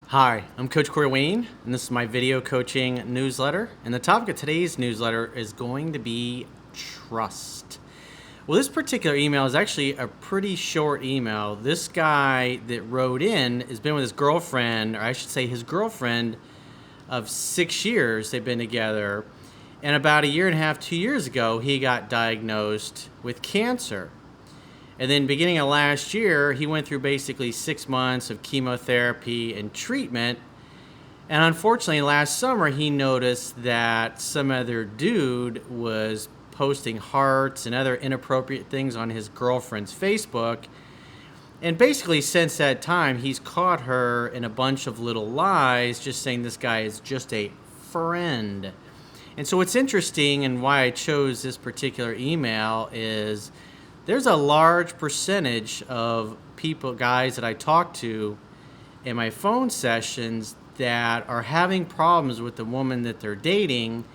Hi, I'm Coach Corey Wayne, and this is my video coaching newsletter. And the topic of today's newsletter is going to be trust. Well, this particular email is actually a pretty short email. This guy that wrote in has been with his girlfriend, or I should say his girlfriend, of 6 years. They've been together. And about a year and a half, 2 years ago, he got diagnosed with cancer. And then beginning of last year, he went through basically 6 months of chemotherapy and treatment. And unfortunately, last summer, he noticed that some other dude was posting hearts and other inappropriate things on his girlfriend's Facebook. And basically, since that time, he's caught her in a bunch of little lies, just saying this guy is just a friend. And so what's interesting and why I chose this particular email is there's a large percentage of people, guys that I talk to in my phone sessions that are having problems with the woman that they're dating.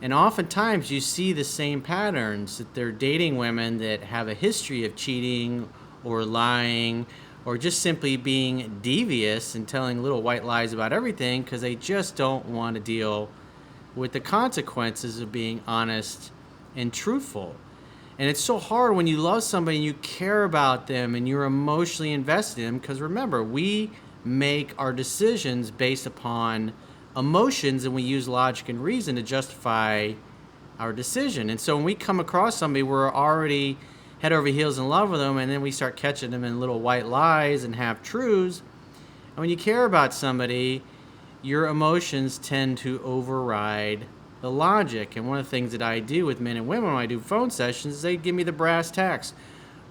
And oftentimes you see the same patterns, that they're dating women that have a history of cheating or lying or just simply being devious and telling little white lies about everything because they just don't want to deal with the consequences of being honest and truthful. And it's so hard when you love somebody and you care about them and you're emotionally invested in them, because remember, we make our decisions based upon emotions and we use logic and reason to justify our decision. And so when we come across somebody, we're already head over heels in love with them, and then we start catching them in little white lies and half truths. And when you care about somebody, your emotions tend to override the logic. And one of the things that I do with men and women when I do phone sessions is they give me the brass tacks.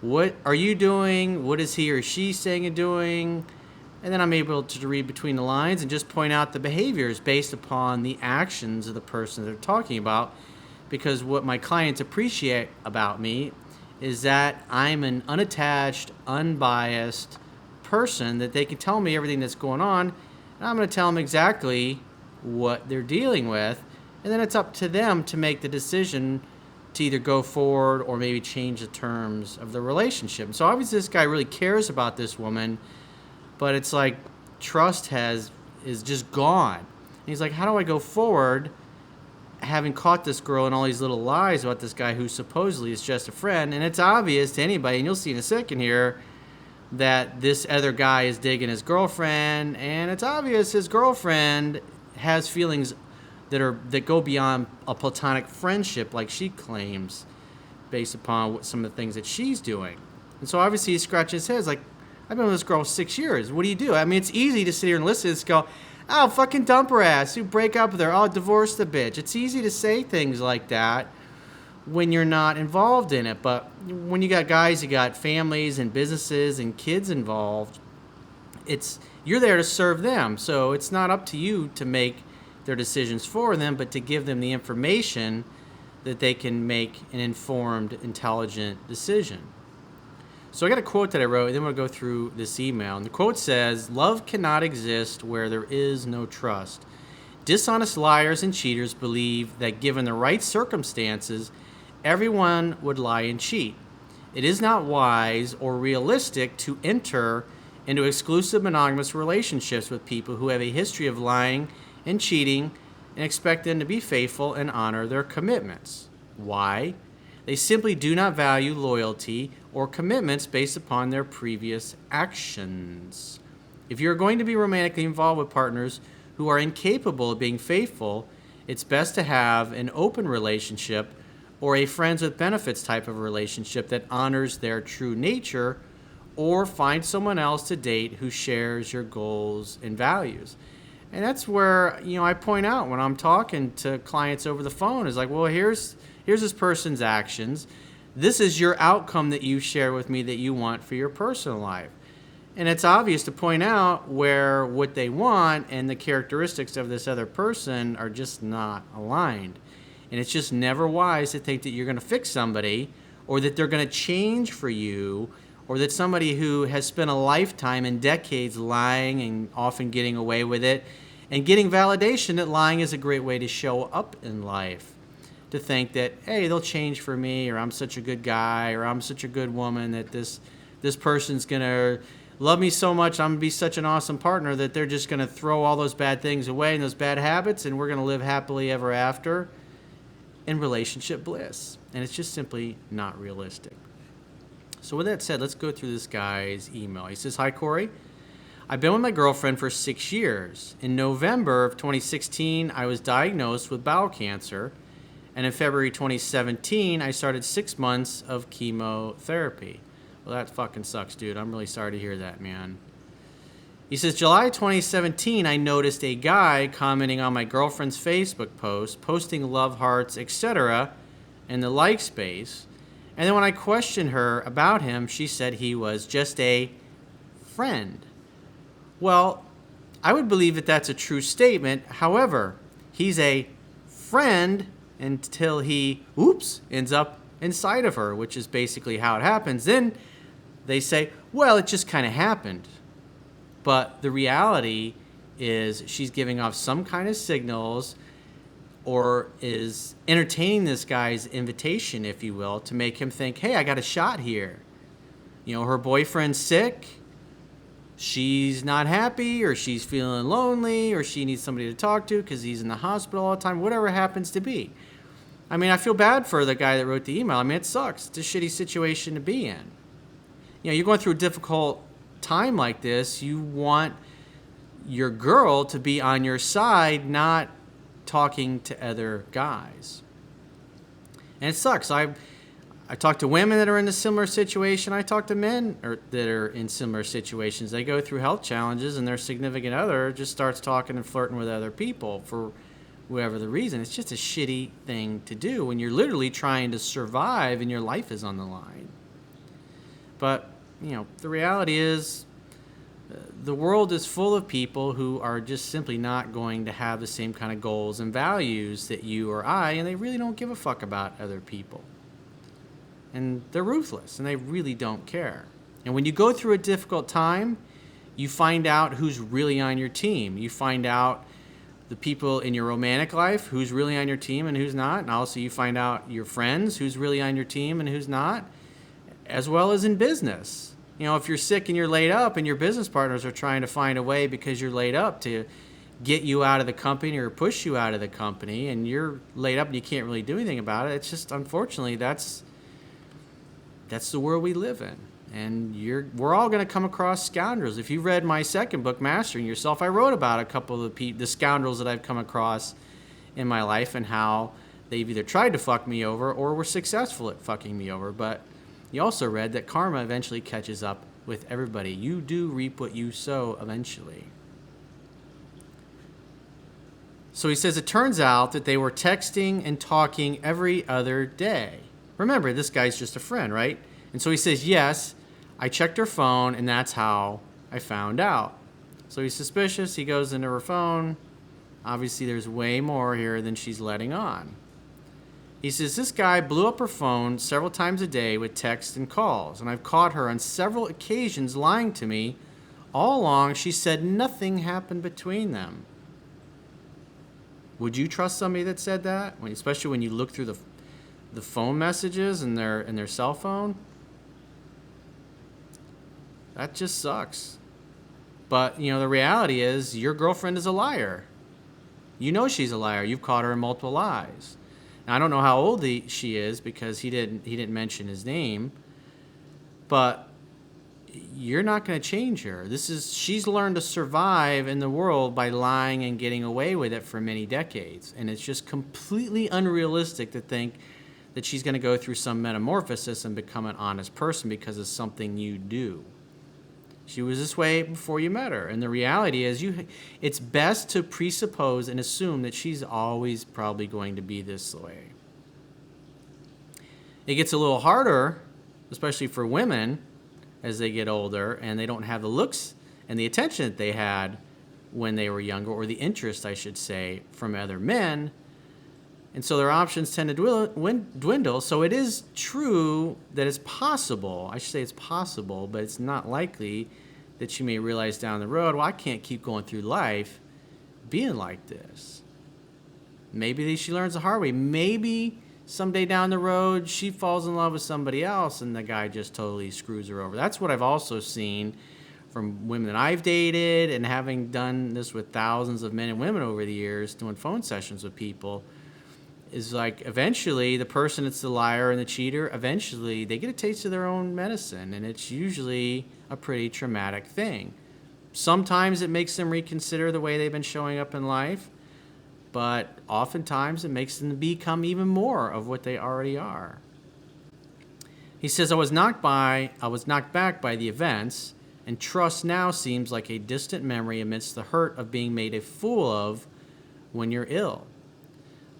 What are you doing? What is he or she saying and doing? And then I'm able to read between the lines and just point out the behaviors based upon the actions of the person they're talking about. Because what my clients appreciate about me is that I'm an unattached, unbiased person that they can tell me everything that's going on, and I'm going to tell them exactly what they're dealing with. And then it's up to them to make the decision to either go forward or maybe change the terms of the relationship. So obviously this guy really cares about this woman, but it's like trust is just gone. And he's like, how do I go forward having caught this girl in all these little lies about this guy who supposedly is just a friend? And it's obvious to anybody, and you'll see in a second here, that this other guy is digging his girlfriend, and it's obvious his girlfriend has feelings that go beyond a platonic friendship like she claims based upon some of the things that she's doing. And so obviously he scratches his head like, I've been with this girl 6 years. What do you do? I mean, it's easy to sit here and listen and go, oh, fucking dump her ass. You break up with her. Oh, divorce the bitch. It's easy to say things like that when you're not involved in it. But when you got guys, you got families and businesses and kids involved, you're there to serve them. So it's not up to you to make their decisions for them, but to give them the information that they can make an informed, intelligent decision. So I got a quote that I wrote, and then we'll go through this email. And the quote says, love cannot exist where there is no trust. Dishonest liars and cheaters believe that given the right circumstances, everyone would lie and cheat. It is not wise or realistic to enter into exclusive monogamous relationships with people who have a history of lying and cheating and expect them to be faithful and honor their commitments. Why? They simply do not value loyalty or commitments based upon their previous actions. If you're going to be romantically involved with partners who are incapable of being faithful, it's best to have an open relationship or a friends with benefits type of relationship that honors their true nature, or find someone else to date who shares your goals and values. And that's where, I point out when I'm talking to clients over the phone is like, well, here's this person's actions. This is your outcome that you share with me that you want for your personal life. And it's obvious to point out where what they want and the characteristics of this other person are just not aligned. And it's just never wise to think that you're going to fix somebody, or that they're going to change for you, or that somebody who has spent a lifetime and decades lying and often getting away with it and getting validation that lying is a great way to show up in life. To think that, hey, they'll change for me, or I'm such a good guy, or I'm such a good woman that this person's going to love me so much, I'm going to be such an awesome partner that they're just going to throw all those bad things away and those bad habits, and we're going to live happily ever after in relationship bliss. And it's just simply not realistic. So with that said, let's go through this guy's email. He says, "Hi, Corey. I've been with my girlfriend for 6 years. In November of 2016, I was diagnosed with bowel cancer. And in February 2017, I started 6 months of chemotherapy." Well, that fucking sucks, dude. I'm really sorry to hear that, man. He says, "July 2017, I noticed a guy commenting on my girlfriend's Facebook post, posting love hearts, etc. in the like space. And then when I questioned her about him, she said he was just a friend." Well, I would believe that that's a true statement. However, he's a friend until he, ends up inside of her, which is basically how it happens. Then they say, well, it just kind of happened. But the reality is she's giving off some kind of signals or is entertaining this guy's invitation, if you will, to make him think, hey, I got a shot here. You know, her boyfriend's sick. She's not happy, or she's feeling lonely, or she needs somebody to talk to because he's in the hospital all the time, whatever it happens to be. I mean, I feel bad for the guy that wrote the email. I mean, it sucks. It's a shitty situation to be in. You know, you're going through a difficult time like this. You want your girl to be on your side, not talking to other guys. And it sucks. I talk to women that are in a similar situation. I talk to men that are in similar situations. They go through health challenges, and their significant other just starts talking and flirting with other people for whatever the reason. It's just a shitty thing to do when you're literally trying to survive and your life is on the line. But, you know, the reality is the world is full of people who are just simply not going to have the same kind of goals and values that you or I, and they really don't give a fuck about other people. And they're ruthless, and they really don't care. And when you go through a difficult time, you find out who's really on your team. You find out the people in your romantic life, who's really on your team and who's not. And also you find out your friends, who's really on your team and who's not, as well as in business. You know, if you're sick and you're laid up and your business partners are trying to find a way because you're laid up to get you out of the company or push you out of the company, and you're laid up and you can't really do anything about it, it's just, unfortunately, that's the world we live in. And we're all going to come across scoundrels. If you read my second book, Mastering Yourself, I wrote about a couple of the scoundrels that I've come across in my life and how they've either tried to fuck me over or were successful at fucking me over. But you also read that karma eventually catches up with everybody. You do reap what you sow eventually. So he says it turns out that they were texting and talking every other day. Remember, this guy's just a friend, right? And so he says, yes, I checked her phone, and that's how I found out. So he's suspicious. He goes into her phone. Obviously, there's way more here than she's letting on. He says, this guy blew up her phone several times a day with texts and calls, and I've caught her on several occasions lying to me. All along, she said nothing happened between them. Would you trust somebody that said that? Especially when you look through the phone messages and their cell phone? That just sucks. But, you know, the reality is your girlfriend is a liar. You know she's a liar. You've caught her in multiple lies. Now, I don't know how old she is because he didn't mention his name. But you're not going to change her. She's learned to survive in the world by lying and getting away with it for many decades. And it's just completely unrealistic to think that she's going to go through some metamorphosis and become an honest person because of something you do. She was this way before you met her. And the reality is it's best to presuppose and assume that she's always probably going to be this way. It gets a little harder, especially for women, as they get older and they don't have the looks and the attention that they had when they were younger, or the interest, I should say, from other men. And so their options tend to dwindle. So it is true that it's possible, I should say it's possible, but it's not likely that she may realize down the road, well, I can't keep going through life being like this. Maybe she learns the hard way. Maybe someday down the road, she falls in love with somebody else and the guy just totally screws her over. That's what I've also seen from women that I've dated and having done this with thousands of men and women over the years, doing phone sessions with people, is like eventually the person that's the liar and the cheater, eventually they get a taste of their own medicine, and it's usually a pretty traumatic thing. Sometimes it makes them reconsider the way they've been showing up in life, but oftentimes it makes them become even more of what they already are. He says, I was knocked back by the events, and trust now seems like a distant memory amidst the hurt of being made a fool of when you're ill.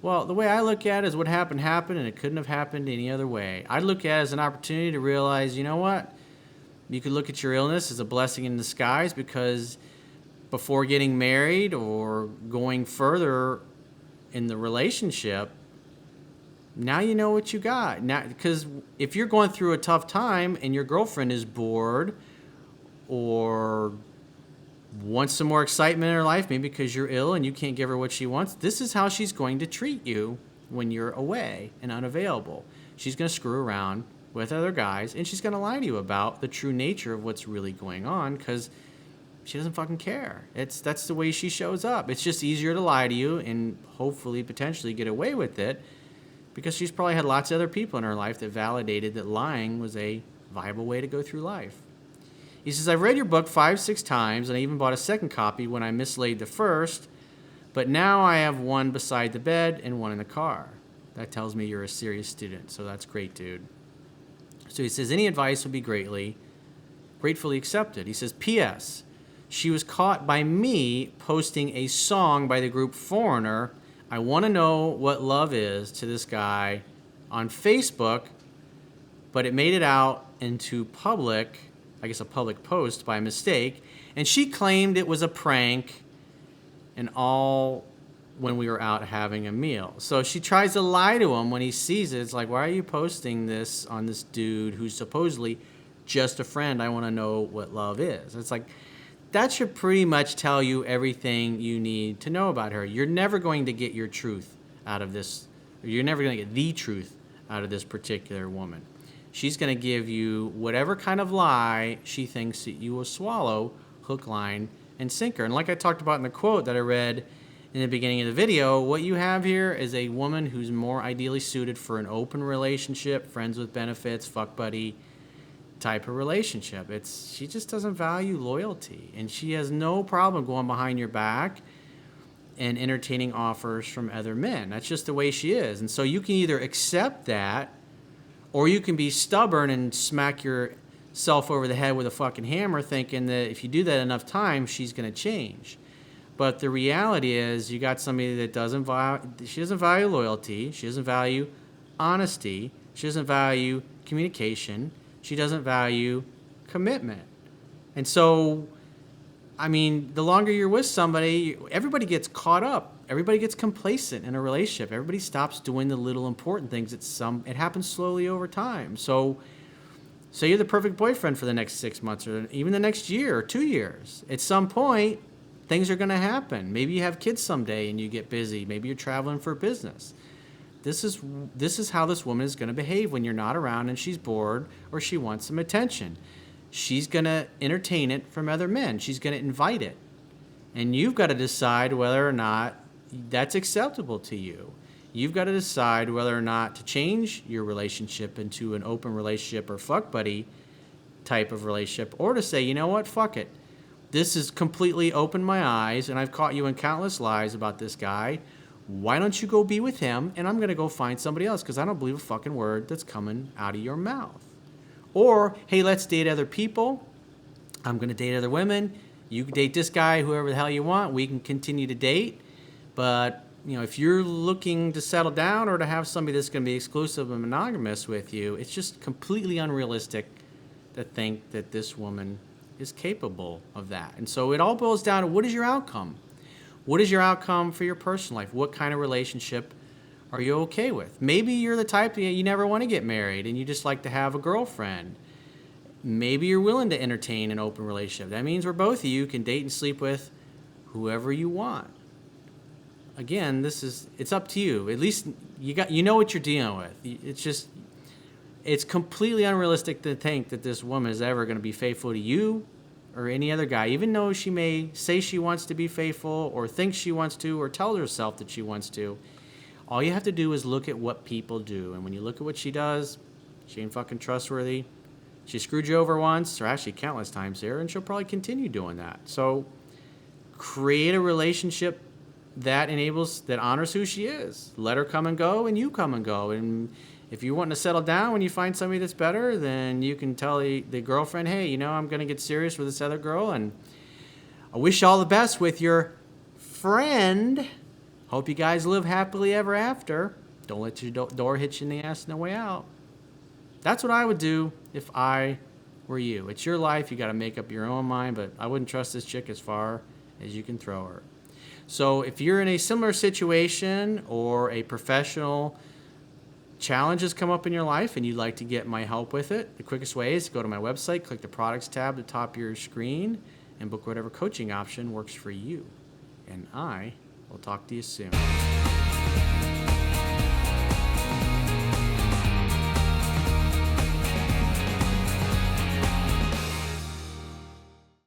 Well, the way I look at it is what happened, and it couldn't have happened any other way. I look at it as an opportunity to realize, you know what? You could look at your illness as a blessing in disguise, because before getting married or going further in the relationship, now you know what you got. Now, because if you're going through a tough time and your girlfriend is bored or wants some more excitement in her life, maybe because you're ill and you can't give her what she wants, this is how she's going to treat you when you're away and unavailable. She's going to screw around with other guys, and she's going to lie to you about the true nature of what's really going on, because she doesn't fucking care. That's the way she shows up. It's just easier to lie to you and hopefully potentially get away with it, because she's probably had lots of other people in her life that validated that lying was a viable way to go through life. He says, I've read your book 5-6 times, and I even bought a second copy when I mislaid the first, but now I have one beside the bed and one in the car. That tells me you're a serious student, so that's great, dude. So he says, any advice would be gratefully accepted. He says, P.S. She was caught by me posting a song by the group Foreigner. I want to know what love is to this guy on Facebook, but it made it out into public, I guess a public post by mistake, and she claimed it was a prank and all when we were out having a meal. So she tries to lie to him when he sees it. It's like, why are you posting this on this dude who's supposedly just a friend? I want to know what love is. It's like, that should pretty much tell you everything you need to know about her. You're never going to get your truth out of this. You're never going to get the truth out of this particular woman. She's going to give you whatever kind of lie she thinks that you will swallow, hook, line, and sinker. And like I talked about in the quote that I read in the beginning of the video, what you have here is a woman who's more ideally suited for an open relationship, friends with benefits, fuck buddy type of relationship. She just doesn't value loyalty, and she has no problem going behind your back and entertaining offers from other men. That's just the way she is. And so you can either accept that, or you can be stubborn and smack yourself over the head with a fucking hammer, thinking that if you do that enough times, she's going to change. But the reality is, you got somebody that she doesn't value loyalty, she doesn't value honesty, she doesn't value communication, she doesn't value commitment. And so, I mean, the longer you're with somebody, everybody gets caught up. Everybody gets complacent in a relationship. Everybody stops doing the little important things. It happens slowly over time. So you're the perfect boyfriend for the next 6 months or even the next year or 2 years. At some point, things are going to happen. Maybe you have kids someday and you get busy. Maybe you're traveling for business. This is how this woman is going to behave when you're not around and she's bored or she wants some attention. She's going to entertain it from other men. She's going to invite it. And you've got to decide whether or not that's acceptable to you. You've got to decide whether or not to change your relationship into an open relationship or fuck buddy type of relationship, or to say, you know what, fuck it. This has completely opened my eyes, and I've caught you in countless lies about this guy. Why don't you go be with him, and I'm going to go find somebody else, because I don't believe a fucking word that's coming out of your mouth. Or, hey, let's date other people. I'm going to date other women. You can date this guy, whoever the hell you want. We can continue to date. But, if you're looking to settle down or to have somebody that's going to be exclusive and monogamous with you, it's just completely unrealistic to think that this woman is capable of that. And so it all boils down to, what is your outcome? What is your outcome for your personal life? What kind of relationship are you okay with? Maybe you're the type that you never want to get married and you just like to have a girlfriend. Maybe you're willing to entertain an open relationship. That means where both of you can date and sleep with whoever you want. Again, it's up to you. At least you know what you're dealing with. It's completely unrealistic to think that this woman is ever going to be faithful to you or any other guy, even though she may say she wants to be faithful or thinks she wants to or tell herself that she wants to, all you have to do is look at what people do. And when you look at what she does, she ain't fucking trustworthy. She screwed you over once, or actually countless times here, and she'll probably continue doing that. So create a relationship that honors who she is. Let her come and go, and you come and go. And if you want to settle down when you find somebody that's better, then you can tell the girlfriend, hey, I'm going to get serious with this other girl, and I wish you all the best with your friend. Hope you guys live happily ever after. Don't let your door hit you in the ass on the way out. That's what I would do if I were you. It's your life. You got to make up your own mind, but I wouldn't trust this chick as far as you can throw her. So if you're in a similar situation or a professional challenge has come up in your life and you'd like to get my help with it, the quickest way is to go to my website, click the products tab at the top of your screen, and book whatever coaching option works for you. And I will talk to you soon.